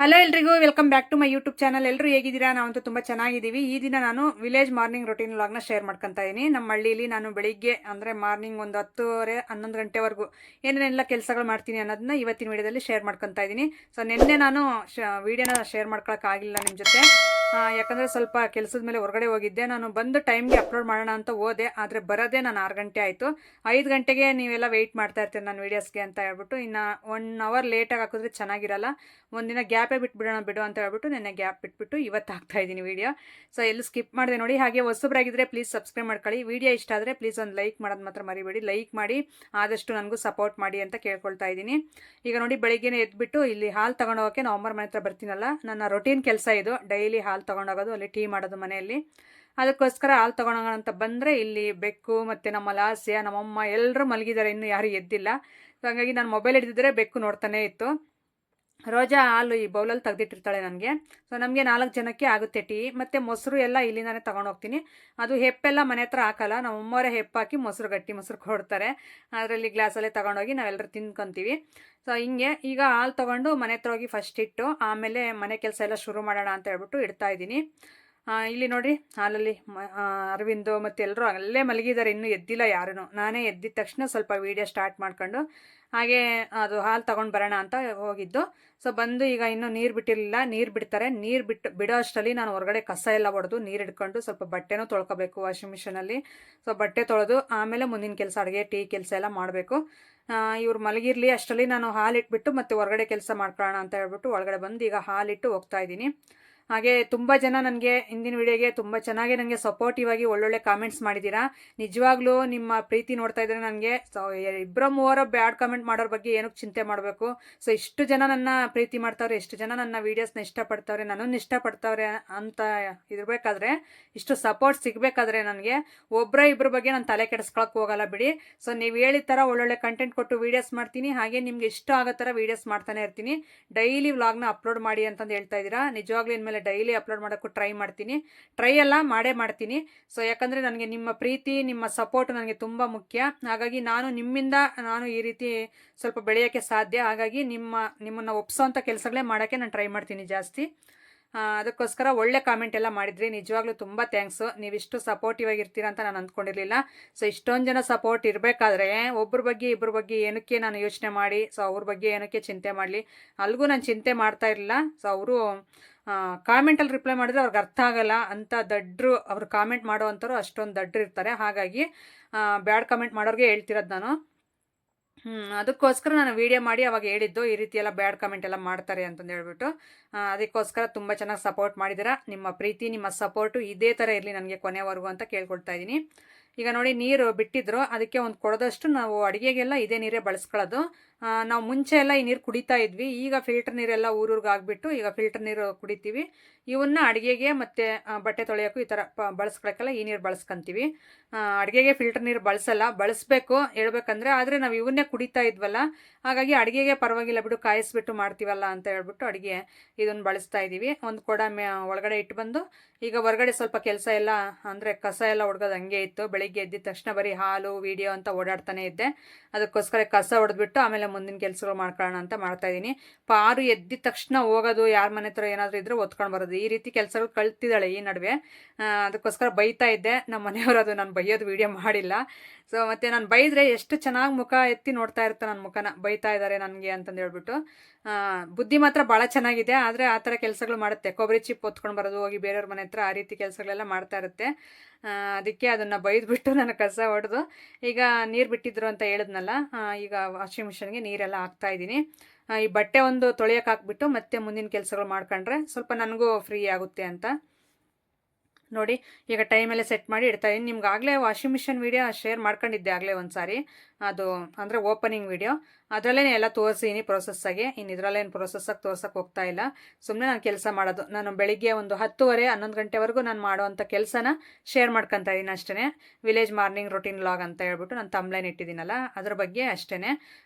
Hello ಎಲ್ರಿಗೂ welcome back to my YouTube channel. ಎಲ್ಲರೂ ಹೇಗಿದ್ದೀರಾ? ನಾವಂತೂ ತುಂಬ ಚೆನ್ನಾಗಿದ್ದೀವಿ. ಈ ದಿನ ನಾನು ವಿಲೇಜ್ ಮಾರ್ನಿಂಗ್ ರೊಟೀನ್ ವ್ಲಾಗ್ನ ಶೇರ್ ಮಾಡ್ಕೊತಾ ಇದ್ದೀನಿ. ನಮ್ಮ ಹಳ್ಳಿಲಿ ನಾನು ಬೆಳಿಗ್ಗೆ ಅಂದರೆ ಮಾರ್ನಿಂಗ್ ಒಂದು 10:30 11 ಗಂಟೆವರೆಗೂ ಏನೇನೆಲ್ಲ ಕೆಲಸಗಳು ಮಾಡ್ತೀನಿ ಅನ್ನೋದನ್ನ ಇವತ್ತಿನ ವಿಡಿಯೋದಲ್ಲಿ ಶೇರ್ ಮಾಡ್ಕೊತಾ ಇದ್ದೀನಿ. ಸೊ ನಿನ್ನೆ ನಾನು ವಿಡಿಯೋನ ಶೇರ್ ಮಾಡ್ಕೊಳಕ್ಕಾಗಿಲ್ಲ ನಿಮ್ಮ ಜೊತೆ, ಯಾಕಂದರೆ ಸ್ವಲ್ಪ ಕೆಲಸದ ಮೇಲೆ ಹೊರಗಡೆ ಹೋಗಿದ್ದೆ. ನಾನು ಬಂದು ಟೈಮ್ಗೆ ಅಪ್ಲೋಡ್ ಮಾಡೋಣ ಅಂತ ಹೋದೆ, ಆದರೆ ಬರೋದೇ ನಾನು 6 ಗಂಟೆ ಆಯಿತು. 5 ಗಂಟೆಗೆ ನೀವೆಲ್ಲ ವೆಯ್ಟ್ ಮಾಡ್ತಾ ಇರ್ತೀರಿ ನನ್ನ ವೀಡಿಯೋಸ್ಗೆ ಅಂತ ಹೇಳ್ಬಿಟ್ಟು, ಇನ್ನು 1 ಅವರ್ ಲೇಟಾಗಿ ಹಾಕಿದ್ರೆ ಚೆನ್ನಾಗಿರಲ್ಲ, ಒಂದಿನ ಗ್ಯಾಪೇ ಬಿಟ್ಬಿಡೋಣ ಬಿಡು ಅಂತ ಹೇಳ್ಬಿಟ್ಟು ನೆನ್ನೆ ಗ್ಯಾಪ್ ಬಿಟ್ಬಿಟ್ಟು ಇವತ್ತು ಹಾಕ್ತಾ ಇದ್ದೀನಿ ವೀಡಿಯೋ. ಸೊ ಎಲ್ಲೂ ಸ್ಕಿಪ್ ಮಾಡಿದೆ ನೋಡಿ. ಹಾಗೆ ಹೊಸಬ್ರಾಗಿದ್ದರೆ ಪ್ಲೀಸ್ ಸಬ್ಸ್ಕ್ರೈಬ್ ಮಾಡ್ಕೊಳ್ಳಿ. ವೀಡಿಯೋ ಇಷ್ಟ ಆದರೆ ಪ್ಲೀಸ್ ಒಂದು ಲೈಕ್ ಮಾಡೋದು ಮಾತ್ರ ಮರಿಬೇಡಿ. ಲೈಕ್ ಮಾಡಿ ಆದಷ್ಟು ನನಗೂ ಸಪೋರ್ಟ್ ಮಾಡಿ ಅಂತ ಕೇಳ್ಕೊಳ್ತಾ ಇದ್ದೀನಿ. ಈಗ ನೋಡಿ, ಬೆಳಿಗ್ಗೆನೇ ಎದ್ಬಿಟ್ಟು ಇಲ್ಲಿ ಹಾಲು ತೊಗೊಂಡೋಗೋಕ್ಕೆ ನಮ್ಮ ಅಮ್ಮರ ಮನೆ ಹತ್ರ ಬರ್ತೀನಲ್ಲ, ನನ್ನ ರೊಟೀನ್ ಕೆಲಸ ಇದು. ಡೈಲಿ ಹಾಲು ತೊಗೊಂಡೋಗೋದು, ಅಲ್ಲಿ ಟೀ ಮಾಡೋದು ಮನೆಯಲ್ಲಿ. ಅದಕ್ಕೋಸ್ಕರ ಹಾಲು ತೊಗೊಳೋಣ ಅಂತ ಬಂದರೆ ಇಲ್ಲಿ ಬೆಕ್ಕು ಮತ್ತು ನಮ್ಮ ಲಾಸ್ಯ ನಮ್ಮಮ್ಮ ಎಲ್ಲರೂ ಮಲಗಿದ್ದಾರೆ, ಇನ್ನೂ ಯಾರೂ ಎದ್ದಿಲ್ಲ. ಸೊ ಹಾಗಾಗಿ ನಾನು ಮೊಬೈಲ್ ಹಿಡಿದಿದ್ರೆ ಬೆಕ್ಕು ನೋಡ್ತಾನೆ ಇತ್ತು. ರೋಜಾ ಹಾಲು ಈ ಬೌಲಲ್ಲಿ ತೆಗೆದಿಟ್ಟಿರ್ತಾಳೆ ನನಗೆ. ಸೊ ನಮಗೆ 4 ಜನಕ್ಕೆ ಆಗುತ್ತೆ ಟೀ, ಮತ್ತು ಮೊಸರು ಎಲ್ಲ ಇಲ್ಲಿಂದಾನೆ ತೊಗೊಂಡೋಗ್ತೀನಿ. ಅದು ಹೆಪ್ಪೆಲ್ಲ ಮನೆ ಹತ್ರ ಹಾಕಲ್ಲ, ನಮ್ಮ ಅಮ್ಮವರೇ ಹೆಪ್ಪಾಕಿ ಮೊಸರು, ಗಟ್ಟಿ ಮೊಸರು ಕೊಡ್ತಾರೆ. ಅದರಲ್ಲಿ ಗ್ಲಾಸಲ್ಲೇ ತೊಗೊಂಡೋಗಿ ನಾವೆಲ್ಲರೂ ತಿನ್ಕೊತೀವಿ. ಸೊ ಹಿಂಗೆ ಈಗ ಹಾಲು ತೊಗೊಂಡು ಮನೆ ಹತ್ರ ಹೋಗಿ ಫಸ್ಟ್ ಇಟ್ಟು ಆಮೇಲೆ ಮನೆ ಕೆಲಸ ಎಲ್ಲ ಶುರು ಮಾಡೋಣ ಅಂತ ಹೇಳ್ಬಿಟ್ಟು ಇಡ್ತಾಯಿದ್ದೀನಿ. ಇಲ್ಲಿ ನೋಡಿ, ಹಾಲಲ್ಲಿ ಅರವಿಂದು ಮತ್ತು ಎಲ್ಲರೂ ಅಲ್ಲೇ ಮಲಗಿದ್ದಾರೆ, ಇನ್ನೂ ಎದ್ದಿಲ್ಲ ಯಾರೂ. ನಾನೇ ಎದ್ದಿದ ತಕ್ಷಣ ಸ್ವಲ್ಪ ವೀಡಿಯೋ ಸ್ಟಾರ್ಟ್ ಮಾಡ್ಕೊಂಡು ಹಾಗೆ ಅದು ಹಾಲು ತೊಗೊಂಡು ಬರೋಣ ಅಂತ ಹೋಗಿದ್ದು. ಸೊ ಬಂದು ಈಗ ಇನ್ನೂ ನೀರು ಬಿಟ್ಟಿರಲಿಲ್ಲ, ನೀರು ಬಿಡ್ತಾರೆ. ನೀರು ಬಿಡೋ ಅಷ್ಟರಲ್ಲಿ ನಾನು ಹೊರಗಡೆ ಕಸ ಎಲ್ಲ ಹೊಡೆದು ನೀರು ಹಿಡ್ಕೊಂಡು ಸ್ವಲ್ಪ ಬಟ್ಟೆನೂ ತೊಳ್ಕೊಬೇಕು ವಾಷಿಂಗ್ ಮಿಷಿನಲ್ಲಿ. ಸೊ ಬಟ್ಟೆ ತೊಳೆದು ಆಮೇಲೆ ಮುಂದಿನ ಕೆಲಸ, ಅಡುಗೆ ಟೀ ಕೆಲಸ ಎಲ್ಲ ಮಾಡಬೇಕು. ಇವ್ರು ಮಲಗಿರಲಿ ಅಷ್ಟರಲ್ಲಿ ನಾನು ಹಾಲು ಇಟ್ಬಿಟ್ಟು ಮತ್ತೆ ಹೊರಗಡೆ ಕೆಲಸ ಮಾಡ್ಕೊಳ್ಳೋಣ ಅಂತ ಹೇಳ್ಬಿಟ್ಟು ಒಳಗಡೆ ಬಂದು ಈಗ ಹಾಲಿಟ್ಟು ಹೋಗ್ತಾಯಿದ್ದೀನಿ. ಹಾಗೆ ತುಂಬ ಜನ ನನಗೆ ಹಿಂದಿನ ವಿಡಿಯೋಗೆ ತುಂಬ ಚೆನ್ನಾಗಿ ನನಗೆ ಸಪೋರ್ಟಿವ್ ಆಗಿ ಒಳ್ಳೊಳ್ಳೆ ಕಾಮೆಂಟ್ಸ್ ಮಾಡಿದ್ದೀರಾ. ನಿಜವಾಗ್ಲೂ ನಿಮ್ಮ ಪ್ರೀತಿ ನೋಡ್ತಾ ಇದ್ದರೆ ನನಗೆ, ಸೊ 2-3 ಬ್ಯಾಡ್ ಕಾಮೆಂಟ್ ಮಾಡೋರ ಬಗ್ಗೆ ಏನಕ್ಕೆ ಚಿಂತೆ ಮಾಡಬೇಕು. ಸೊ ಇಷ್ಟು ಜನ ನನ್ನ ಪ್ರೀತಿ ಮಾಡ್ತಾವ್ರೆ, ಎಷ್ಟು ಜನ ನನ್ನ ವೀಡಿಯೋಸ್ನ ಇಷ್ಟಪಡ್ತಾವ್ರೆ, ನನ್ನನ್ನು ಇಷ್ಟಪಡ್ತಾವ್ರೆ ಅಂತ ಇರಬೇಕಾದ್ರೆ, ಇಷ್ಟು ಸಪೋರ್ಟ್ ಸಿಗಬೇಕಾದ್ರೆ ನನಗೆ ಇಬ್ಬರ ಬಗ್ಗೆ ನಾನು ತಲೆ ಕೆಡಿಸ್ಕೊಳಕ್ಕೆ ಹೋಗಲ್ಲ ಬಿಡಿ. ಸೊ ನೀವು ಹೇಳಿದ ಥರ ಒಳ್ಳೊಳ್ಳೆ ಕಂಟೆಂಟ್ ಕೊಟ್ಟು ವೀಡಿಯೋಸ್ ಮಾಡ್ತೀನಿ, ಹಾಗೆ ನಿಮ್ಗೆ ಇಷ್ಟ ಆಗೋ ಥರ ವೀಡಿಯೋಸ್ ಮಾಡ್ತಾನೆ ಇರ್ತೀನಿ. ಡೈಲಿ ವ್ಲಾಗ್ನ ಅಪ್ಲೋಡ್ ಮಾಡಿ ಅಂತಂದು ಹೇಳ್ತಾ ಇದ್ದೀರಾ. ನಿಜವಾಗ್ಲೂ ಇನ್ಮೇಲೆ ಡೈಲಿ ಅಪ್ಲೋಡ್ ಮಾಡೋಕ್ಕೂ ಟ್ರೈ ಮಾಡ್ತೀನಿ. ಟ್ರೈ ಎಲ್ಲ ಮಾಡೇ ಮಾಡ್ತೀನಿ. ಸೊ ಯಾಕಂದರೆ ನನಗೆ ನಿಮ್ಮ ಪ್ರೀತಿ, ನಿಮ್ಮ ಸಪೋರ್ಟ್ ನನಗೆ ತುಂಬ ಮುಖ್ಯ. ಹಾಗಾಗಿ ನಿಮ್ಮಿಂದ ನಾನು ಈ ರೀತಿ ಸ್ವಲ್ಪ ಬೆಳೆಯೋಕ್ಕೆ ಸಾಧ್ಯ. ಹಾಗಾಗಿ ನಿಮ್ಮನ್ನು ಒಪ್ಸೋಂಥ ಕೆಲಸಗಳೇ ಮಾಡೋಕ್ಕೆ ನಾನು ಟ್ರೈ ಮಾಡ್ತೀನಿ ಜಾಸ್ತಿ. ಅದಕ್ಕೋಸ್ಕರ ಒಳ್ಳೆ ಕಾಮೆಂಟ್ ಎಲ್ಲ ಮಾಡಿದ್ರಿ, ನಿಜವಾಗ್ಲೂ ತುಂಬ ಥ್ಯಾಂಕ್ಸು. ನೀವಿಷ್ಟು ಸಪೋರ್ಟಿವ್ ಆಗಿರ್ತೀರ ಅಂತ ನಾನು ಅಂದ್ಕೊಂಡಿರಲಿಲ್ಲ. ಸೊ ಇಷ್ಟೊಂದು ಜನ ಸಪೋರ್ಟ್ ಇರಬೇಕಾದ್ರೆ ಇಬ್ಬರ ಬಗ್ಗೆ ಏನಕ್ಕೆ ನಾನು ಯೋಚನೆ ಮಾಡಿ, ಸೊ ಅವ್ರ ಬಗ್ಗೆ ಏನಕ್ಕೆ ಚಿಂತೆ ಮಾಡಲಿ, ಅಲ್ಲಿಗೂ ನಾನು ಚಿಂತೆ ಮಾಡ್ತಾ ಇರಲಿಲ್ಲ. ಸೊ ಅವರು ಕಾಮೆಂಟಲ್ಲಿ ರಿಪ್ಲೈ ಮಾಡಿದ್ರೆ ಅವ್ರಿಗೆ ಅರ್ಥ ಆಗಲ್ಲ ಅಂತ ದಡ್ರು, ಅವ್ರು ಕಾಮೆಂಟ್ ಮಾಡೋ ಅಂಥವ್ರು ಅಷ್ಟೊಂದು ದಡ್ರು ಇರ್ತಾರೆ. ಹಾಗಾಗಿ ಬ್ಯಾಡ್ ಕಾಮೆಂಟ್ ಮಾಡೋರಿಗೆ ಹೇಳ್ತಿರೋದು ನಾನು. ಅದಕ್ಕೋಸ್ಕರ ನಾನು ವೀಡಿಯೋ ಮಾಡಿ ಅವಾಗ ಹೇಳಿದ್ದು, ಈ ರೀತಿ ಎಲ್ಲ ಬ್ಯಾಡ್ ಕಾಮೆಂಟ್ ಎಲ್ಲ ಮಾಡ್ತಾರೆ ಅಂತಂದು ಹೇಳ್ಬಿಟ್ಟು. ಅದಕ್ಕೋಸ್ಕರ ತುಂಬ ಚೆನ್ನಾಗಿ ಸಪೋರ್ಟ್ ಮಾಡಿದ್ದೀರಾ. ನಿಮ್ಮ ಪ್ರೀತಿ, ನಿಮ್ಮ ಸಪೋರ್ಟು ಇದೇ ಥರ ಇರಲಿ ನನಗೆ ಕೊನೆವರೆಗೂ ಅಂತ ಕೇಳ್ಕೊಳ್ತಾ ಇದ್ದೀನಿ. ಈಗ ನೋಡಿ, ನೀರು ಬಿಟ್ಟಿದ್ರು, ಅದಕ್ಕೆ ಒಂದು ಕೊಡದಷ್ಟು ನಾವು ಅಡುಗೆಗೆಲ್ಲ ಇದೇ ನೀರೇ ಬಳಸ್ಕೊಳ್ಳೋದು. ನಾವು ಮುಂಚೆ ಎಲ್ಲ ಈ ನೀರು ಕುಡಿತಾ ಇದ್ವಿ, ಈಗ ಫಿಲ್ಟರ್ ನೀರೆಲ್ಲ ಊರೂರಿಗೆ ಆಗಿಬಿಟ್ಟು ಈಗ ಫಿಲ್ಟರ್ ನೀರು ಕುಡಿತೀವಿ. ಇವನ್ನ ಅಡುಗೆಗೆ ಮತ್ತು ಬಟ್ಟೆ ತೊಳೆಯೋಕ್ಕೂ ಈ ಥರ ಬಳಸ್ಕೊಳಕ್ಕೆಲ್ಲ ಈ ನೀರು ಬಳಸ್ಕೊತೀವಿ. ಅಡುಗೆಗೆ ಫಿಲ್ಟರ್ ನೀರು ಬಳಸಬೇಕು ಹೇಳ್ಬೇಕಂದ್ರೆ, ಆದರೆ ನಾವು ಇವನ್ನೇ ಕುಡಿತಾ ಇದ್ವಲ್ಲ, ಹಾಗಾಗಿ ಅಡುಗೆಗೆ ಪರವಾಗಿಲ್ಲ ಬಿಡು, ಕಾಯಿಸ್ಬಿಟ್ಟು ಮಾಡ್ತೀವಲ್ಲ ಅಂತ ಹೇಳ್ಬಿಟ್ಟು ಅಡುಗೆ ಇದನ್ನು ಬಳಸ್ತಾ ಇದ್ದೀವಿ. ಒಂದು ಕೊಡ ಒಳಗಡೆ ಇಟ್ಟು ಬಂದು ಈಗ ಹೊರಗಡೆ ಸ್ವಲ್ಪ ಕೆಲಸ ಎಲ್ಲ, ಅಂದರೆ ಕಸ ಎಲ್ಲ ಹೊಡ್ಗೋದು ಹಂಗೆ ಇತ್ತು. ಬೆಳಿಗ್ಗೆ ಎದ್ದಿದ ತಕ್ಷಣ ಬರೀ ಹಾಲು ವಿಡಿಯೋ ಅಂತ ಓಡಾಡ್ತಾನೆ ಇದ್ದೆ. ಅದಕ್ಕೋಸ್ಕರ ಕಸ ಹೊಡೆದ್ಬಿಟ್ಟು ಆಮೇಲೆ ಮುಂದಿನ ಕೆಲಸಗಳು ಮಾಡ್ಕೊಳ್ಳೋಣ ಅಂತ ಮಾಡ್ತಾಯಿದ್ದೀನಿ. ಪಾರು ಎದ್ದಿದ ತಕ್ಷಣ ಹೋಗೋದು, ಯಾರ ಮನೆ ಹತ್ರ ಏನಾದರೂ ಇದ್ದರೆ ಒತ್ಕೊಂಡು ಬರೋದು, ಈ ರೀತಿ ಕೆಲಸಗಳು ಕಳ್ತಿದ್ದಾಳೆ ಈ ನಡುವೆ. ಅದಕ್ಕೋಸ್ಕರ ಬೈತಾ ಇದ್ದೆ. ನಮ್ಮ ಮನೆಯವರು ಅದು ನಾನು ಬೈಯೋದು ವೀಡಿಯೋ ಮಾಡಿಲ್ಲ. ಸೊ ಮತ್ತು ನಾನು ಬೈದರೆ ಎಷ್ಟು ಚೆನ್ನಾಗಿ ಮುಖ ಎತ್ತಿ ನೋಡ್ತಾ ಇರ್ತಾರೆ ನನ್ನ ಮುಖನ, ಬೈತಾ ಇದ್ದಾರೆ ನನಗೆ ಅಂತಂದು ಹೇಳ್ಬಿಟ್ಟು. ಬುದ್ಧಿ ಮಾತ್ರ ಭಾಳ ಚೆನ್ನಾಗಿದೆ, ಆದರೆ ಆ ಥರ ಕೆಲಸಗಳು ಮಾಡುತ್ತೆ. ಕೊಬ್ಬರಿ ಚಿಪ್ ಹೊತ್ಕೊಂಡು ಬರೋದು, ಹೋಗಿ ಬೇರೆಯವ್ರ ಮನೆ ಹತ್ರ ಆ ರೀತಿ ಕೆಲಸಗಳೆಲ್ಲ ಮಾಡ್ತಾ ಇರುತ್ತೆ. ಅದಕ್ಕೆ ಅದನ್ನು ಬೈದ್ಬಿಟ್ಟು ನಾನು ಕಸ ಹೊಡೆದು ಈಗ ನೀರು ಬಿಟ್ಟಿದ್ರು ಅಂತ ಹೇಳಿದ್ನಲ್ಲ, ಈಗ ವಾಷಿಂಗ್ ಮಿಷನ್ಗೆ ನೀರೆಲ್ಲ ಹಾಕ್ತಾಯಿದ್ದೀನಿ. ಈ ಬಟ್ಟೆ ಒಂದು ತೊಳೆಯೋಕೆ ಹಾಕ್ಬಿಟ್ಟು ಮತ್ತೆ ಮುಂದಿನ ಕೆಲಸಗಳು ಮಾಡ್ಕೊಂಡ್ರೆ ಸ್ವಲ್ಪ ನನಗೂ ಫ್ರೀ ಆಗುತ್ತೆ ಅಂತ ನೋಡಿ. ಈಗ ಟೈಮೆಲ್ಲ ಸೆಟ್ ಮಾಡಿ ಇಡ್ತಾಯಿದ್ದೀನಿ. ನಿಮ್ಗೆ ಆಗಲೇ ವಾಷಿಂಗ್ ಮಿಷನ್ ವೀಡಿಯೋ ಶೇರ್ ಮಾಡ್ಕೊಂಡಿದ್ದೆ ಆಗಲೇ ಒಂದು ಸಾರಿ, ಅದು ಅಂದರೆ ಓಪನಿಂಗ್ ವೀಡಿಯೋ. ಅದರಲ್ಲೇ ಎಲ್ಲ ತೋರಿಸಿದ್ದೀನಿ ಪ್ರೋಸೆಸ್ಸಾಗಿ. ಇನ್ನು ಇದರಲ್ಲೇನು ಪ್ರೋಸೆಸ್ಸಾಗಿ ತೋರ್ಸೋಕ್ಕೆ ಹೋಗ್ತಾ ಇಲ್ಲ. ಸುಮ್ಮನೆ ನಾನು ಕೆಲಸ ಮಾಡೋದು. ನಾನು ಬೆಳಿಗ್ಗೆ ಒಂದು 10:30 11 ಗಂಟೆವರೆಗೂ ನಾನು ಮಾಡೋವಂಥ ಕೆಲಸನ ಶೇರ್ ಮಾಡ್ಕೊತಾ ಇದ್ದೀನಿ ಅಷ್ಟೇ. ವಿಲೇಜ್ ಮಾರ್ನಿಂಗ್ ರೊಟೀನ್ ವ್ಲಾಗ್ ಅಂತ ಹೇಳ್ಬಿಟ್ಟು ನಾನು ತಮ್ಲೈನ್ ಇಟ್ಟಿದ್ದೀನಲ್ಲ, ಅದ್ರ ಬಗ್ಗೆ ಅಷ್ಟೇ.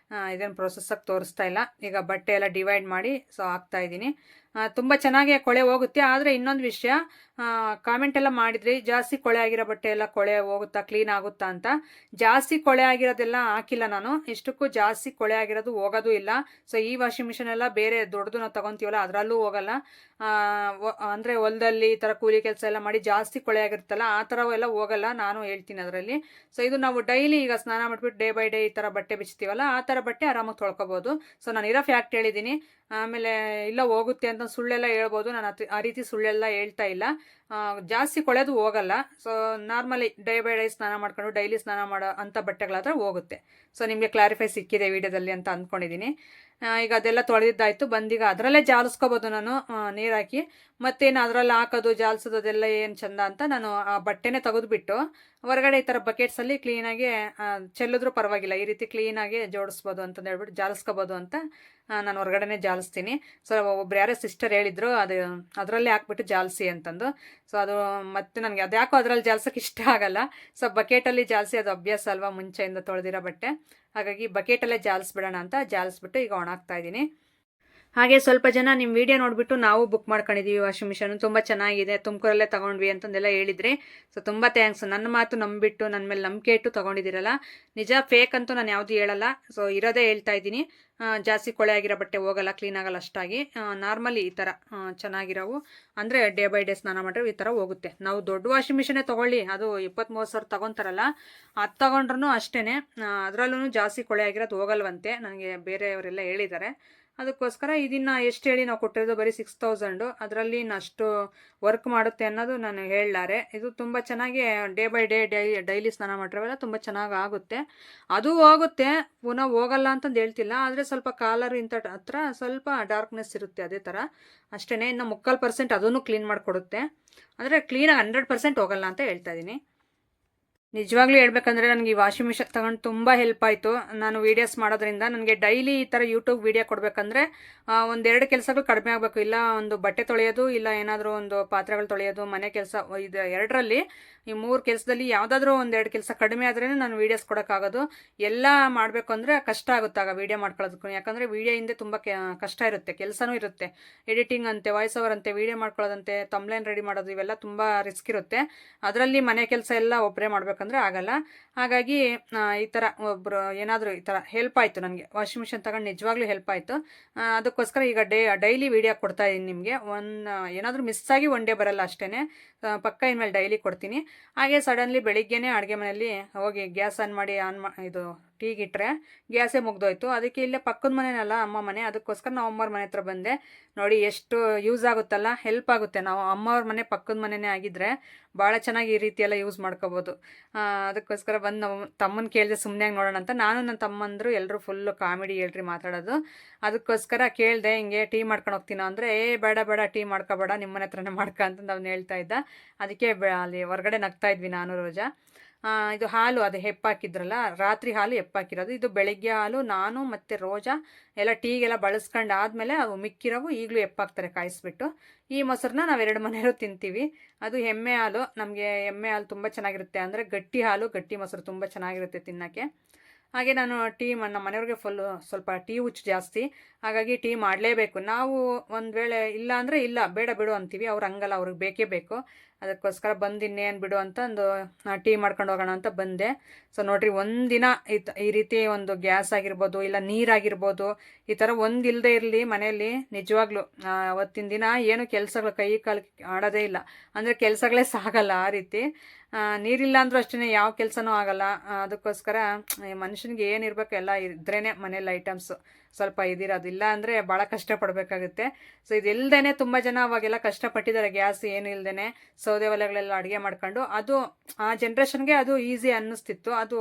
ಇದೇನು ಪ್ರೋಸೆಸ್ಸಾಗಿ ತೋರಿಸ್ತಾ ಇಲ್ಲ. ಈಗ ಬಟ್ಟೆ ಎಲ್ಲ ಡಿವೈಡ್ ಮಾಡಿ ಸೊ ಹಾಕ್ತಾಯಿದ್ದೀನಿ. ತುಂಬ ಚೆನ್ನಾಗಿ ಕೊಳೆ ಹೋಗುತ್ತೆ. ಆದರೆ ಇನ್ನೊಂದು ವಿಷಯ, ಕಾಮೆಂಟ್ ಎಲ್ಲ ಮಾಡಿದ್ರಿ, ಜಾಸ್ತಿ ಕೊಳೆ ಆಗಿರೋ ಬಟ್ಟೆ ಎಲ್ಲ ಕೊಳೆ ಹೋಗುತ್ತಾ, ಕ್ಲೀನ್ ಆಗುತ್ತಾ ಅಂತ. ಜಾಸ್ತಿ ಕೊಳೆ ಆಗಿರೋದೆಲ್ಲ ಹಾಕಿಲ್ಲ ನಾನು. ಇಷ್ಟಕ್ಕೂ ಜಾಸ್ತಿ ಕೊಳೆ ಆಗಿರೋದು ಹೋಗೋದು ಇಲ್ಲ. ಸೊ ಈ ವಾಷಿಂಗ್ ಮಿಷಿನ್ ಎಲ್ಲ ಬೇರೆ ದೊಡ್ಡದು ನಾವು ತೊಗೊತೀವಲ್ಲ ಅದರಲ್ಲೂ ಹೋಗಲ್ಲ. ಅಂದರೆ ಹೊಲದಲ್ಲಿ ಈ ಥರ ಕೂಲಿ ಕೆಲಸ ಎಲ್ಲ ಮಾಡಿ ಜಾಸ್ತಿ ಕೊಳೆ ಆಗಿರುತ್ತಲ್ಲ ಆ ಥರವೆಲ್ಲ ಹೋಗಲ್ಲ, ನಾನು ಹೇಳ್ತೀನಿ ಅದರಲ್ಲಿ. ಸೊ ಇದು ನಾವು ಡೈಲಿ ಈಗ ಸ್ನಾನ ಮಾಡಿಬಿಟ್ಟು ಡೇ ಬೈ ಡೇ ಈ ಥರ ಬಟ್ಟೆ ಬಿಚ್ತೀವಲ್ಲ ಆ ಥರ ಬಟ್ಟೆ ಆರಾಮಾಗಿ ತೊಳ್ಕೊಬೋದು. ಸೊ ನಾನು ಇರೋ ಫ್ಯಾಕ್ಟ್ ಹೇಳಿದ್ದೀನಿ. ಆಮೇಲೆ ಇಲ್ಲ ಹೋಗುತ್ತೆ ಅಂತ ಸುಳ್ಳೆಲ್ಲ ಹೇಳ್ಬೋದು, ನಾನು ಆ ರೀತಿ ಸುಳ್ಳೆಲ್ಲ ಹೇಳ್ತಾ ಇಲ್ಲ. ಜಾಸ್ತಿ ಕೊಳೆದು ಹೋಗಲ್ಲ. So normally day by day ಸ್ನಾನ ಮಾಡ್ಕೊಂಡು ಡೈಲಿ ಸ್ನಾನ ಮಾಡೋ ಅಂಥ ಬಟ್ಟೆಗಳಾದರೆ ಹೋಗುತ್ತೆ. ಸೊ ನಿಮಗೆ ಕ್ಲಾರಿಫೈ ಸಿಕ್ಕಿದೆ ವಿಡಿಯೋದಲ್ಲಿ ಅಂತ ಅಂದ್ಕೊಂಡಿದ್ದೀನಿ. ಈಗ ಅದೆಲ್ಲ ತೊಳೆದಿದ್ದಾಯಿತು. ಬಂದೀಗ ಅದರಲ್ಲೇ ಜಾಲಿಸ್ಕೋಬೋದು ನಾನು ನೀರು ಹಾಕಿ. ಮತ್ತೇನು ಅದರಲ್ಲಿ ಹಾಕೋದು ಜಾಲಿಸೋದು ಅದೆಲ್ಲ ಏನು ಚಂದ ಅಂತ ನಾನು ಆ ಬಟ್ಟೆನೇ ತೆಗೆದುಬಿಟ್ಟು ಹೊರಗಡೆ ಈ ಥರ ಬಕೆಟ್ಸಲ್ಲಿ ಕ್ಲೀನಾಗಿ ಚೆಲ್ಲಿದ್ರೂ ಪರವಾಗಿಲ್ಲ, ಈ ರೀತಿ ಕ್ಲೀನಾಗಿ ಜೋಡಿಸ್ಬೋದು ಅಂತಂದು ಹೇಳ್ಬಿಟ್ಟು ಜಾಲಿಸ್ಕೋಬೋದು ಅಂತ ನಾನು ಹೊರಗಡೆನೇ ಜಾಲಿಸ್ತೀನಿ. ಸೊ ಒಬ್ರು ಯಾರೋ ಸಿಸ್ಟರ್ ಹೇಳಿದ್ರು ಅದರಲ್ಲೇ ಹಾಕ್ಬಿಟ್ಟು ಜಾಲಿಸಿ ಅಂತಂದು. ಸೊ ಅದು ಮತ್ತೆ ನನಗೆ ಅದ್ಯಾಕೋ ಅದರಲ್ಲಿ ಜಾಲ್ಸೋಕೆ ಇಷ್ಟ ಆಗಲ್ಲ. ಸೊ ಬಕೆಟಲ್ಲಿ ಜಾಲಿಸಿ ಅದು ಅಭ್ಯಾಸ ಅಲ್ವಾ ಮುಂಚೆಯಿಂದ ತೊಳೆದಿರೋ ಬಟ್ಟೆ, ಹಾಗಾಗಿ ಬಕೆಟಲ್ಲೇ ಜಾಲಿಸ್ಬಿಡೋಣ ಅಂತ ಜಾಲಿಸ್ಬಿಟ್ಟು ಈಗ ಒಣಾಕ್ತಾ ಇದ್ದೀನಿ. ಹಾಗೆ ಸ್ವಲ್ಪ ಜನ ನಿಮ್ಮ ವಿಡಿಯೋ ನೋಡಿಬಿಟ್ಟು ನಾವು ಬುಕ್ ಮಾಡ್ಕೊಂಡಿದ್ದೀವಿ ವಾಷಿಂಗ್ ಮಿಷನ್, ತುಂಬ ಚೆನ್ನಾಗಿದೆ, ತುಮಕೂರಲ್ಲೇ ತೊಗೊಂಡ್ವಿ ಅಂತಂದೆಲ್ಲ ಹೇಳಿದ್ರಿ. ಸೊ ತುಂಬ ಥ್ಯಾಂಕ್ಸ್. ನನ್ನ ಮಾತು ನಂಬಿಬಿಟ್ಟು ನನ್ನ ಮೇಲೆ ನಂಬಿಕೆ ಇಟ್ಟು ತೊಗೊಂಡಿದ್ದೀರಲ್ಲ. ನಿಜ ಫೇಕ್ ಅಂತೂ ನಾನು ಯಾವುದು ಹೇಳಲ್ಲ. ಸೊ ಇರೋದೇ ಹೇಳ್ತಾ ಇದ್ದೀನಿ. ಜಾಸ್ತಿ ಕೊಳೆ ಆಗಿರೋ ಬಟ್ಟೆ ಹೋಗಲ್ಲ, ಕ್ಲೀನ್ ಆಗಲ್ಲ ಅಷ್ಟಾಗಿ. ನಾರ್ಮಲಿ ಈ ಥರ ಚೆನ್ನಾಗಿರೋವು ಅಂದರೆ ಡೇ ಬೈ ಡೇ ಸ್ನಾನ ಮಾಡಿದ್ರೆ ಈ ಥರ ಹೋಗುತ್ತೆ. ನಾವು ದೊಡ್ಡ ವಾಷಿಂಗ್ ಮಿಷಿನೇ ತೊಗೊಳ್ಳಿ, ಅದು 20-30 ಸಾವಿರ ತೊಗೊತಾರಲ್ಲ, ಅದು ತೊಗೊಂಡ್ರೂ ಅಷ್ಟೇ ಅದರಲ್ಲೂ ಜಾಸ್ತಿ ಕೊಳೆ ಆಗಿರೋದು ಹೋಗಲ್ವಂತೆ, ನನಗೆ ಬೇರೆಯವರೆಲ್ಲ ಹೇಳಿದ್ದಾರೆ. ಅದಕ್ಕೋಸ್ಕರ ಇದನ್ನು ಎಷ್ಟು ಹೇಳಿ ನಾವು ಕೊಟ್ಟಿರೋದು ಬರೀ 6000. ಅದರಲ್ಲಿ ಅಷ್ಟು ವರ್ಕ್ ಮಾಡುತ್ತೆ ಅನ್ನೋದು ನಾನು ಹೇಳಲಾರೆ. ಇದು ತುಂಬ ಚೆನ್ನಾಗಿ ಡೇ ಬೈ ಡೇ ಡೈಲಿ ಸ್ನಾನ ಮಾಡಿರೋವೆಲ್ಲ ತುಂಬ ಚೆನ್ನಾಗಿ ಆಗುತ್ತೆ. ಅದು ಹೋಗುತ್ತೆ, ಪುನಃ ಹೋಗಲ್ಲ ಅಂತಂದು ಹೇಳ್ತಿಲ್ಲ. ಆದರೆ ಸ್ವಲ್ಪ ಕಾಲರ್ ಇಂಥ ಹತ್ರ ಸ್ವಲ್ಪ ಡಾರ್ಕ್ನೆಸ್ ಇರುತ್ತೆ, ಅದೇ ಥರ ಅಷ್ಟೇ. ಇನ್ನು 3/4% ಅದನ್ನು ಕ್ಲೀನ್ ಮಾಡಿಕೊಡುತ್ತೆ. ಅಂದರೆ ಕ್ಲೀನಾಗಿ 100% ಹೋಗಲ್ಲ ಅಂತ ಹೇಳ್ತಾ ಇದ್ದೀನಿ. ನಿಜವಾಗ್ಲೂ ಹೇಳ್ಬೇಕಂದ್ರೆ ನನಗೆ ಈ ವಾಷಿಂಗ್ ಮಿಷನ್ ತಗೊಂಡು ತುಂಬ ಹೆಲ್ಪ್ ಆಯಿತು. ನಾನು ವೀಡಿಯೋಸ್ ಮಾಡೋದ್ರಿಂದ ನನಗೆ ಡೈಲಿ ಈ ಥರ ಯೂಟ್ಯೂಬ್ ವೀಡಿಯೋ ಕೊಡಬೇಕಂದ್ರೆ 1-2 ಕೆಲಸಗಳು ಕಡಿಮೆ ಆಗಬೇಕು. ಇಲ್ಲ ಒಂದು ಬಟ್ಟೆ ತೊಳೆಯೋದು, ಇಲ್ಲ ಏನಾದರೂ ಒಂದು ಪಾತ್ರೆಗಳು ತೊಳೆಯೋದು, ಮನೆ ಕೆಲಸ, ಇದು 2ರಲ್ಲಿ ಈ 3 ಕೆಲಸದಲ್ಲಿ ಯಾವುದಾದ್ರೂ 1-2 ಕೆಲಸ ಕಡಿಮೆ ಆದ್ರೇ ನಾನು ವೀಡಿಯೋಸ್ ಕೊಡೋಕ್ಕಾಗೋದು. ಎಲ್ಲ ಮಾಡಬೇಕು ಅಂದರೆ ಕಷ್ಟ ಆಗುತ್ತೆ ಆಗ ವೀಡಿಯೋ ಮಾಡ್ಕೊಳ್ಳೋದಕ್ಕೂ. ಯಾಕಂದರೆ ವೀಡಿಯೋ ಹಿಂದೆ ತುಂಬ ಕಷ್ಟ ಇರುತ್ತೆ, ಕೆಲಸನೂ ಇರುತ್ತೆ. ಎಡಿಟಿಂಗ್ ಅಂತೆ, ವಾಯ್ಸ್ ಓವರ್ ಅಂತೆ, ವೀಡಿಯೋ ಮಾಡ್ಕೊಳ್ಳೋದಂತೆ, ತಮ್ಲೈನ್ ರೆಡಿ ಮಾಡೋದು, ಇವೆಲ್ಲ ತುಂಬ ರಿಸ್ಕ್ ಇರುತ್ತೆ. ಅದರಲ್ಲಿ ಮನೆ ಕೆಲಸ ಎಲ್ಲ ಒಬ್ಬರೇ ಮಾಡಬೇಕಂದ್ರೆ ಆಗಲ್ಲ. ಹಾಗಾಗಿ ಈ ಥರ ಒಬ್ಬರು ಏನಾದರೂ ಈ ಥರ ಹೆಲ್ಪ್ ಆಯಿತು ನನಗೆ. ವಾಷಿಂಗ್ ಮಿಷನ್ ತಗೊಂಡು ನಿಜವಾಗ್ಲೂ ಹೆಲ್ಪ್ ಆಯಿತು. ಅದಕ್ಕೋಸ್ಕರ ಈಗ ಡೈಲಿ ವೀಡಿಯೋ ಕೊಡ್ತಾ ಇದ್ದೀನಿ ನಿಮಗೆ. ಏನಾದರೂ ಮಿಸ್ ಆಗಿ 1 ಡೇ ಬರಲ್ಲ ಅಷ್ಟೇ, ಪಕ್ಕ ಇನ್ಮೇಲೆ ಡೈಲಿ ಕೊಡ್ತೀನಿ. ಹಾಗೆ ಸಡನ್ಲಿ ಬೆಳಿಗ್ಗೆನೇ ಅಡುಗೆ ಮನೆಯಲ್ಲಿ ಹೋಗಿ ಗ್ಯಾಸ್ ಆನ್ ಮಾಡಿ ಇದು ಟೀಗಿಟ್ರೆ ಗ್ಯಾಸೇ ಮುಗ್ದೋಯ್ತು. ಅದಕ್ಕೆ ಇಲ್ಲೇ ಪಕ್ಕದ ಮನೆಯಲ್ಲ ಅಮ್ಮ ಮನೆ, ಅದಕ್ಕೋಸ್ಕರ ನಾವು ಅಮ್ಮವ್ರ ಮನೆ ಹತ್ರ ಬಂದೆ. ನೋಡಿ ಎಷ್ಟು ಯೂಸ್ ಆಗುತ್ತಲ್ಲ, ಹೆಲ್ಪ್ ಆಗುತ್ತೆ. ನಾವು ಅಮ್ಮವ್ರ ಮನೆ ಪಕ್ಕದ ಮನೆಯೇ ಆಗಿದ್ದರೆ ಭಾಳ ಚೆನ್ನಾಗಿ ಈ ರೀತಿ ಎಲ್ಲ ಯೂಸ್ ಮಾಡ್ಕೋಬೋದು. ಅದಕ್ಕೋಸ್ಕರ ಬಂದು ನಾವು ತಮ್ಮನ ಕೇಳಿದೆ ಸುಮ್ಮನೆ ನೋಡೋಣ ಅಂತ. ನಾನು ನನ್ನ ತಮ್ಮಂದರು ಎಲ್ಲರೂ ಫುಲ್ಲು ಕಾಮಿಡಿ ಹೇಳ್ರಿ ಮಾತಾಡೋದು. ಅದಕ್ಕೋಸ್ಕರ ಕೇಳಿದೆ ಹಿಂಗೆ ಟೀ ಮಾಡ್ಕೊಂಡು ಹೋಗ್ತೀನೋ ಅಂದರೆ, ಬೇಡ ಬೇಡ ಟೀ ಮಾಡ್ಕೋಬೇಡ, ನಿಮ್ಮನೆ ಹತ್ರನೇ ಮಾಡ್ಕೊ ಅಂತಂದು ಅವ್ನು ಹೇಳ್ತಾ ಇದ್ದ. ಅದಕ್ಕೆ ಅಲ್ಲಿ ಹೊರಗಡೆ ನಗ್ತಾ ಇದ್ವಿ ನಾನು ರೋಜಾ. ಇದು ಹಾಲು ಅದು ಹೆಪ್ಪಾಕಿದ್ರಲ್ಲ, ರಾತ್ರಿ ಹಾಲು ಹೆಪ್ಪಾಕಿರೋದು. ಇದು ಬೆಳಿಗ್ಗೆ ಹಾಲು ನಾನು ಮತ್ತು ರೋಜಾ ಎಲ್ಲ ಟೀಗೆಲ್ಲ ಬಳಸ್ಕೊಂಡು ಆದಮೇಲೆ ಅವು ಮಿಕ್ಕಿರೋವು ಈಗಲೂ ಹೆಪ್ಪಾಕ್ತಾರೆ ಕಾಯಿಸ್ಬಿಟ್ಟು. ಈ ಮೊಸರನ್ನ ನಾವು 2 ಮನೆಯವರು ತಿಂತೀವಿ. ಅದು ಎಮ್ಮೆ ಹಾಲು. ನಮಗೆ ಎಮ್ಮೆ ಹಾಲು ತುಂಬ ಚೆನ್ನಾಗಿರುತ್ತೆ, ಅಂದರೆ ಗಟ್ಟಿ ಹಾಲು, ಗಟ್ಟಿ ಮೊಸರು ತುಂಬ ಚೆನ್ನಾಗಿರುತ್ತೆ ತಿನ್ನೋಕ್ಕೆ. ಹಾಗೆ ನಾನು ನಮ್ಮ ಮನೆಯವ್ರಿಗೆ ಸ್ವಲ್ಪ ಟೀ ಹುಚ್ಚು ಜಾಸ್ತಿ. ಹಾಗಾಗಿ ಟೀ ಮಾಡಲೇಬೇಕು. ನಾವು ಒಂದು ವೇಳೆ ಇಲ್ಲ ಅಂದರೆ ಇಲ್ಲ, ಬೇಡ ಬಿಡು ಅಂತೀವಿ. ಅವ್ರು ಹಂಗಲ್ಲ, ಅವ್ರಿಗೆ ಬೇಕೇ ಬೇಕು. ಅದಕ್ಕೋಸ್ಕರ ಬಂದು ಇನ್ನೇನು ಬಿಡು ಅಂತ ಒಂದು ಟೀ ಮಾಡ್ಕೊಂಡು ಹೋಗೋಣ ಅಂತ ಬಂದೆ. ಸೊ ನೋಡಿರಿ, ಒಂದಿನ ಈ ರೀತಿ ಒಂದು ಗ್ಯಾಸ್ ಆಗಿರ್ಬೋದು, ಇಲ್ಲ ನೀರಾಗಿರ್ಬೋದು, ಈ ಥರ ಒಂದು ಇಲ್ಲದೆ ಇರಲಿ ಮನೆಯಲ್ಲಿ, ನಿಜವಾಗ್ಲೂ ಅವತ್ತಿನ ದಿನ ಏನು ಕೆಲಸಗಳು ಕೈ ಕಾಲು ಆಡೋದೇ ಇಲ್ಲ. ಅಂದರೆ ಕೆಲಸಗಳೇ ಸಾಗಲ್ಲ ಆ ರೀತಿ. ನೀರಿಲ್ಲ ಅಂದರೂ ಅಷ್ಟೇ ಯಾವ ಕೆಲಸನೂ ಆಗಲ್ಲ. ಅದಕ್ಕೋಸ್ಕರ ಮನುಷ್ಯನಿಗೆ ಏನಿರಬೇಕು ಎಲ್ಲ ಇದ್ರೇ ಮನೇಲಿ ಐಟಮ್ಸು ಸ್ವಲ್ಪ ಇದಿರೋದಿಲ್ಲ ಅಂದರೆ ಭಾಳ ಕಷ್ಟಪಡಬೇಕಾಗುತ್ತೆ. ಸೊ ಇದಿಲ್ಲದೇ ತುಂಬ ಜನ ಅವಾಗೆಲ್ಲ ಕಷ್ಟಪಟ್ಟಿದ್ದಾರೆ, ಗ್ಯಾಸ್ ಏನು ಇಲ್ಲದೇ ಸೌದೆ ಒಲೆಗಳೆಲ್ಲ ಅಡುಗೆ ಮಾಡ್ಕೊಂಡು. ಅದು ಆ ಜನ್ರೇಷನ್ಗೆ ಅದು ಈಸಿ ಅನ್ನಿಸ್ತಿತ್ತು. ಅದು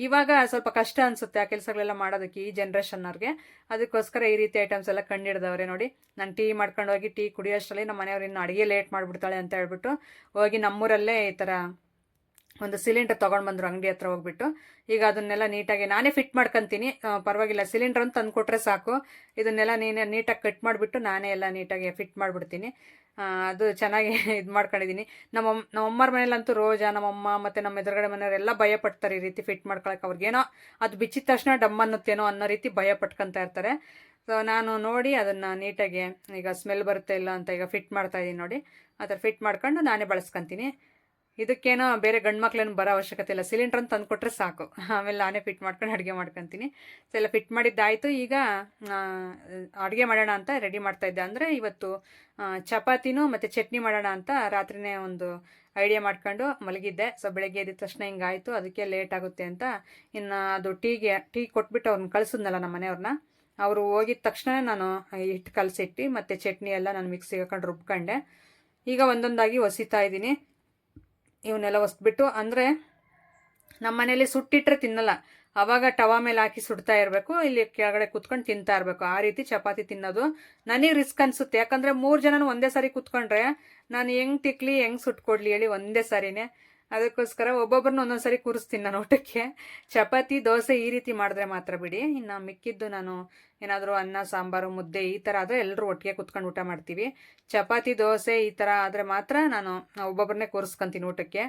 ಇವಾಗ ಸ್ವಲ್ಪ ಕಷ್ಟ ಅನಿಸುತ್ತೆ ಆ ಕೆಲಸಗಳೆಲ್ಲ ಮಾಡೋದಕ್ಕೆ ಈ ಜನ್ರೇಷನ್ನವ್ರಿಗೆ. ಅದಕ್ಕೋಸ್ಕರ ಈ ರೀತಿ ಐಟಮ್ಸ್ ಎಲ್ಲ ಕಂಡಿಡ್ದವ್ರೆ. ನೋಡಿ, ನಾನು ಟೀ ಮಾಡ್ಕೊಂಡು ಹೋಗಿ ಟೀ ಕುಡಿಯೋಷ್ಟರಲ್ಲಿ ನಮ್ಮ ಮನೆಯವ್ರು ಇನ್ನು ಅಡುಗೆ ಲೇಟ್ ಮಾಡಿಬಿಡ್ತಾಳೆ ಅಂತ ಹೇಳ್ಬಿಟ್ಟು ಹೋಗಿ ನಮ್ಮೂರಲ್ಲೇ ಈ ಥರ ಒಂದು ಸಿಲಿಂಡರ್ ತೊಗೊಂಡು ಬಂದರು ಅಂಗಡಿ ಹತ್ರ ಹೋಗ್ಬಿಟ್ಟು. ಈಗ ಅದನ್ನೆಲ್ಲ ನೀಟಾಗಿ ನಾನೇ ಫಿಟ್ ಮಾಡ್ಕೊತೀನಿ, ಪರವಾಗಿಲ್ಲ. ಸಿಲಿಂಡ್ರ್ ಅಂತ ತಂದುಕೊಟ್ರೆ ಸಾಕು. ಇದನ್ನೆಲ್ಲ ನೀಟಾಗಿ ಕಟ್ ಮಾಡಿಬಿಟ್ಟು ನಾನೇ ಎಲ್ಲ ನೀಟಾಗಿ ಫಿಟ್ ಮಾಡಿಬಿಡ್ತೀನಿ. ಅದು ಚೆನ್ನಾಗಿ ಇದು ಮಾಡ್ಕೊಂಡಿದ್ದೀನಿ. ನಮ್ಮಮ್ಮರ ಮನೇಲಂತೂ ರೋಜಾ, ನಮ್ಮಮ್ಮ ಮತ್ತು ನಮ್ಮ ಎದುರುಗಡೆ ಮನೆಯವರೆಲ್ಲ ಭಯಪಡ್ತಾರೆ ಈ ರೀತಿ ಫಿಟ್ ಮಾಡ್ಕೊಳಕ್ಕೆ. ಅವ್ರಿಗೇನೋ ಅದು ಬಿಚ್ಚಿದ ತಕ್ಷಣ ಡಮ್ ಅನ್ನುತ್ತೇನೋ ಅನ್ನೋ ರೀತಿ ಭಯ ಪಟ್ಕೊತಾ ಇರ್ತಾರೆ. ಸೊ ನಾನು ನೋಡಿ ಅದನ್ನು ನೀಟಾಗಿ ಈಗ ಸ್ಮೆಲ್ ಬರುತ್ತೆ ಇಲ್ಲ ಅಂತ ಈಗ ಫಿಟ್ ಮಾಡ್ತಾಯಿದ್ದೀನಿ ನೋಡಿ. ಆ ಥರ ಫಿಟ್ ಮಾಡ್ಕೊಂಡು ನಾನೇ ಬಳಸ್ಕೊತೀನಿ. ಇದಕ್ಕೇನೋ ಬೇರೆ ಗಂಡು ಮಕ್ಳೇನು ಬರೋ ಅವಶ್ಯಕತೆ ಇಲ್ಲ, ಸಿಲಿಂಡ್ರ್ ಅಂತ ತಂದುಕೊಟ್ರೆ ಸಾಕು. ಆಮೇಲೆ ನಾನೇ ಫಿಟ್ ಮಾಡ್ಕೊಂಡು ಅಡುಗೆ ಮಾಡ್ಕೊತೀನಿ. ಸೊ ಎಲ್ಲ ಫಿಟ್ ಮಾಡಿದ್ದಾಯಿತು. ಈಗ ಅಡುಗೆ ಮಾಡೋಣ ಅಂತ ರೆಡಿ ಮಾಡ್ತಾಯಿದ್ದೆ. ಅಂದರೆ ಇವತ್ತು ಚಪಾತಿನೂ ಮತ್ತು ಚಟ್ನಿ ಮಾಡೋಣ ಅಂತ ರಾತ್ರಿನೇ ಒಂದು ಐಡಿಯಾ ಮಾಡ್ಕೊಂಡು ಮಲಗಿದ್ದೆ. ಸೊ ಬೆಳಗ್ಗೆ ಎದ್ದ ತಕ್ಷಣ ಹಿಂಗಾಯಿತು, ಅದಕ್ಕೆ ಲೇಟ್ ಆಗುತ್ತೆ ಅಂತ ಇನ್ನು ಅದು ಟೀ ಕೊಟ್ಬಿಟ್ಟು ಅವ್ರನ್ನ ಕಳಿಸಿದ್ನಲ್ಲ ನಮ್ಮ ಮನೆಯವ್ರನ್ನ, ಅವರು ಹೋಗಿದ ತಕ್ಷಣ ನಾನು ಹಿಟ್ಟು ಕಲಸಿಟ್ಟು ಮತ್ತು ಚಟ್ನಿ ಎಲ್ಲ ನಾನು ಮಿಕ್ಸಿಗೆ ಹಾಕೊಂಡು ರುಬ್ಕೊಂಡೆ. ಈಗ ಒಂದೊಂದಾಗಿ ಒಸಿತಾ ಇದ್ದೀನಿ. ಇವನ್ನೆಲ್ಲ ಒಸ್ಬಿಟ್ಟು, ಅಂದರೆ ನಮ್ಮ ಮನೇಲಿ ಸುಟ್ಟಿಟ್ರೆ ತಿನ್ನಲ್ಲ, ಆವಾಗ ಟವಾ ಮೇಲೆ ಹಾಕಿ ಸುಡ್ತಾ ಇರಬೇಕು, ಇಲ್ಲಿ ಕೆಳಗಡೆ ಕುತ್ಕೊಂಡು ತಿಂತಾ ಇರಬೇಕು. ಆ ರೀತಿ ಚಪಾತಿ ತಿನ್ನೋದು ನನಗೆ ರಿಸ್ಕ್ ಅನಿಸುತ್ತೆ. ಯಾಕಂದರೆ 3 ಜನನೂ ಒಂದೇ ಸಾರಿ ಕುತ್ಕೊಂಡ್ರೆ ನಾನು ಹೆಂಗೆ ತಿಕ್ಲಿ, ಹೆಂಗೆ ಸುಟ್ಕೊಡ್ಲಿ ಹೇಳಿ ಒಂದೇ ಸಾರಿನೇ. ಅದಕ್ಕೋಸ್ಕರ ಒಬ್ಬೊಬ್ಬರನ್ನ ಒಂದೊಂದು ಸಾರಿ ಕೂರಿಸ್ತೀನಿ ನಾನು ಊಟಕ್ಕೆ. ಚಪಾತಿ ದೋಸೆ ಈ ರೀತಿ ಮಾಡಿದ್ರೆ ಮಾತ್ರ ಬಿಡಿ, ಇನ್ನು ಮಿಕ್ಕಿದ್ದು ನಾನು ಏನಾದರೂ ಅನ್ನ ಸಾಂಬಾರು ಮುದ್ದೆ ಈ ಥರ ಆದರೆ ಎಲ್ಲರೂ ಒಟ್ಟಿಗೆ ಕುತ್ಕೊಂಡು ಊಟ ಮಾಡ್ತೀವಿ. ಚಪಾತಿ ದೋಸೆ ಈ ಥರ ಆದರೆ ಮಾತ್ರ ನಾನು ಒಬ್ಬೊಬ್ಬರನ್ನೇ ಕೂರಿಸ್ಕೊತೀನಿ ಊಟಕ್ಕೆ.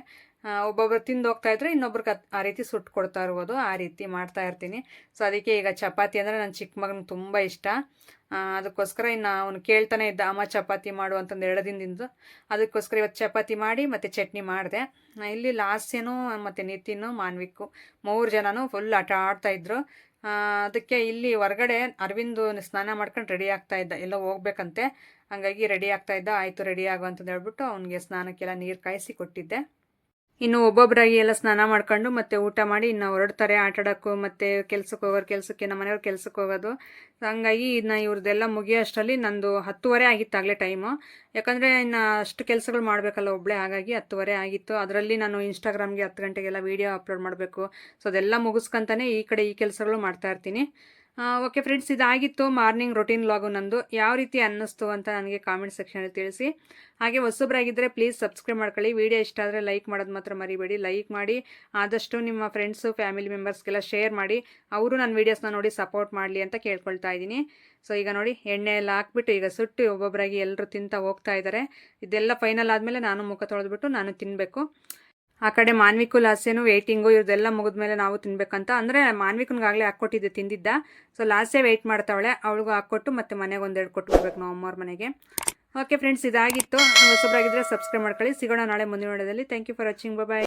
ಒಬ್ಬೊಬ್ರು ತಿಂದು ಹೋಗ್ತಾ ಇದ್ರೆ ಇನ್ನೊಬ್ರಿಗೆ ಆ ರೀತಿ ಸುಟ್ಟು ಕೊಡ್ತಾ ಇರ್ಬೋದು, ಆ ರೀತಿ ಮಾಡ್ತಾ ಇರ್ತೀನಿ. ಸೊ ಅದಕ್ಕೆ ಈಗ ಚಪಾತಿ ಅಂದರೆ ನನ್ನ ಚಿಕ್ಕ ಮಗನಿಗೆ ತುಂಬ ಇಷ್ಟ. ಅದಕ್ಕೋಸ್ಕರ ಇನ್ನು ಅವನು ಕೇಳ್ತಾನೆ ಇದ್ದ, ಅಮ್ಮ ಚಪಾತಿ ಮಾಡು ಅಂತಂದು 2 ದಿನದಿಂದ. ಅದಕ್ಕೋಸ್ಕರ ಇವತ್ತು ಚಪಾತಿ ಮಾಡಿ ಮತ್ತು ಚಟ್ನಿ ಮಾಡಿದೆ. ಇಲ್ಲಿ ಲಾಸ್ಯನೂ ಮತ್ತು ನಿತಿನು ಮಾನ್ವಿಕ್ಕು 3 ಜನನೂ ಫುಲ್ ಆಟ ಆಡ್ತಾಯಿದ್ರು. ಅದಕ್ಕೆ ಇಲ್ಲಿ ಹೊರಗಡೆ ಅರವಿಂದು ಸ್ನಾನ ಮಾಡ್ಕೊಂಡು ರೆಡಿ ಆಗ್ತಾ ಇದ್ದ, ಎಲ್ಲೋ ಹೋಗ್ಬೇಕಂತೆ, ಹಾಗಾಗಿ ರೆಡಿ ಆಗ್ತಾ ಇದ್ದ. ಆಯಿತು ರೆಡಿ ಆಗು ಅಂತಂದು ಹೇಳ್ಬಿಟ್ಟು ಅವನಿಗೆ ಸ್ನಾನಕ್ಕೆಲ್ಲ ನೀರು ಕಾಯಿಸಿ ಕೊಟ್ಟಿದ್ದೆ. ಇನ್ನು ಒಬ್ಬೊಬ್ಬರಾಗಿ ಎಲ್ಲ ಸ್ನಾನ ಮಾಡ್ಕೊಂಡು ಮತ್ತು ಊಟ ಮಾಡಿ ಇನ್ನು ಹೊರಡ್ತಾರೆ ಆಟಾಡೋಕ್ಕೂ, ಮತ್ತು ಕೆಲ್ಸಕ್ಕೆ ಹೋಗೋರು ಕೆಲಸಕ್ಕೆ, ನಮ್ಮ ಮನೆಯವ್ರು ಕೆಲ್ಸಕ್ಕೆ ಹೋಗೋದು. ಹಂಗಾಗಿ ಇನ್ನು ಇವ್ರದ್ದೆಲ್ಲ ಮುಗಿಯೋ ಅಷ್ಟರಲ್ಲಿ ನಂದು 10:30 ಆಗಿತ್ತಾಗಲೇ ಟೈಮು. ಯಾಕಂದರೆ ಇನ್ನು ಅಷ್ಟು ಕೆಲಸಗಳು ಮಾಡಬೇಕಲ್ಲ ಒಬ್ಬಳೇ, ಹಾಗಾಗಿ 10:30 ಆಗಿತ್ತು. ಅದರಲ್ಲಿ ನಾನು ಇನ್ಸ್ಟಾಗ್ರಾಮ್ಗೆ 10 ಗಂಟೆಗೆಲ್ಲ ವೀಡಿಯೋ ಅಪ್ಲೋಡ್ ಮಾಡಬೇಕು. ಸೊ ಅದೆಲ್ಲ ಮುಗಿಸ್ಕೊಂತಾನೆ ಈ ಕಡೆ ಈ ಕೆಲಸಗಳು ಮಾಡ್ತಾಯಿರ್ತೀನಿ. ಓಕೆ ಫ್ರೆಂಡ್ಸ್, ಇದಾಗಿತ್ತು ಮಾರ್ನಿಂಗ್ ರೊಟೀನ್ ವ್ಲಾಗು ನಂದು. ಯಾವ ರೀತಿ ಅನ್ನಿಸ್ತು ಅಂತ ನನಗೆ ಕಾಮೆಂಟ್ ಸೆಕ್ಷನಲ್ಲಿ ತಿಳಿಸಿ. ಹಾಗೆ ಹೊಸಬ್ರಾಗಿದ್ದರೆ ಪ್ಲೀಸ್ ಸಬ್ಸ್ಕ್ರೈಬ್ ಮಾಡ್ಕೊಳ್ಳಿ. ವಿಡಿಯೋ ಇಷ್ಟ ಆದರೆ ಲೈಕ್ ಮಾಡೋದು ಮಾತ್ರ ಮರಿಬೇಡಿ. ಲೈಕ್ ಮಾಡಿ, ಆದಷ್ಟು ನಿಮ್ಮ ಫ್ರೆಂಡ್ಸು ಫ್ಯಾಮಿಲಿ ಮೆಂಬರ್ಸ್ಗೆಲ್ಲ ಶೇರ್ ಮಾಡಿ, ಅವರು ನನ್ನ ವೀಡಿಯೋಸ್ನ ನೋಡಿ ಸಪೋರ್ಟ್ ಮಾಡಲಿ ಅಂತ ಕೇಳ್ಕೊಳ್ತಾ ಇದ್ದೀನಿ. ಸೊ ಈಗ ನೋಡಿ ಎಣ್ಣೆ ಎಲ್ಲ ಹಾಕ್ಬಿಟ್ಟು ಈಗ ಸುಟ್ಟು ಒಬ್ಬೊಬ್ಬರಾಗಿ ಎಲ್ಲರೂ ತಿಂತಾ ಹೋಗ್ತಾ ಇದ್ದಾರೆ. ಇದೆಲ್ಲ ಫೈನಲ್ ಆದಮೇಲೆ ನಾನು ಮುಖ ತೊಳೆದ್ಬಿಟ್ಟು ನಾನು ತಿನ್ನಬೇಕು. ಆ ಕಡೆ ಮಾನ್ವಿಕು ಲಾಸ್ಯನು ವೆಯ್ಟಿಂಗು, ಇವ್ರದೆಲ್ಲ ಮುಗಿದ್ಮೇಲೆ ನಾವು ತಿನ್ಬೇಕಂತ. ಅಂದರೆ ಮಾನ್ವಿಕನಿಗಾಗಲೇ ಹಾಕ್ಕೊಟ್ಟಿದ್ದೆ ತಿಂದಿದ್ದ. ಸೊ ಲಾಸ್ಯ ವೆಯ್ಟ್ ಮಾಡ್ತಾವಳೆ, ಅವಳಿಗೂ ಹಾಕ್ಕೊಟ್ಟು ಮತ್ತು ಮನೆಗೆ 1-2 ಕೊಟ್ಟು ಬರ್ಬೇಕು ನಾವು ಅಮ್ಮವ್ರ ಮನೆಗೆ. ಓಕೆ ಫ್ರೆಂಡ್ಸ್, ಇದಾಗಿತ್ತು. ಹೊಸಬ್ರಾಗಿದ್ದರೆ ಸಬ್ಸ್ಕ್ರೈಬ್ ಮಾಡ್ಕೊಳ್ಳಿ. ಸಿಗೋಣ ನಾಳೆ ಮುಂದಿನ ವಿಡಿಯೋದಲ್ಲಿ. Thank you for watching. Bye.